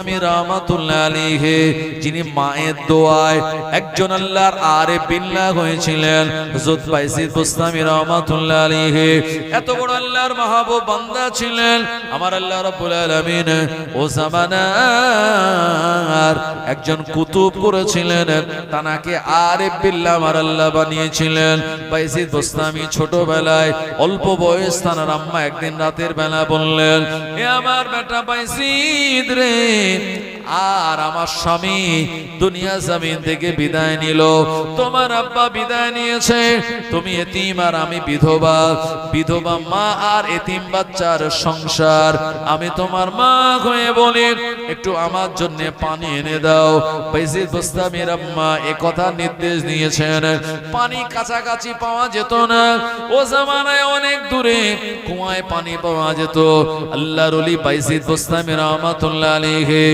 আমি রাহমাতুল্লাহ আলাইহি যিনি মায়ের দোয়ায় একজন আল্লাহর আরিফ বিল্লাহ হয়েছিলেন হযরত বাইজিদ বুস্তামি রাহমাতুল্লাহ আলাইহি এত বড় আল্লাহর মাহবুব বান্দা ছিলেন। আমার আল্লাহ রাব্বুল আলামিন ও জামানার একজন কুতুব করেছিলেন, তানাকে আরিফ বিল্লাহ আমার আল্লাহ বানিয়েছিলেন। বাইজিদ বুস্তামি ছোটবেলায় অল্প বয়স, তানার আম্মা একদিন রাতের বেলা বললেন, এ আমার বেটা বাইজিদ রে, আর আমার স্বামী দুনিয়া জমিন থেকে বিদায় নিল, তোমার আব্বা বিদায় নিয়েছে, তুমি এতিম আর আমি বিধবা, বিধবা মা আর এতিম বাচ্চার সংসার, আমি তোমার মা হয়ে বলি একটু আমার জন্য পানি এনে দাও। বাইজিদ বুস্তামির আম্মা এ কথা নির্দেশ দিয়েছেন। পানি কাছাকাছি পাওয়া যেত না, ও জামানায় অনেক দূরে কুয়ায় পানি পাওয়া যেত। আল্লাহর ওলি বাইজিদ বুস্তামি রাহমাতুল্লাহ আলাইহি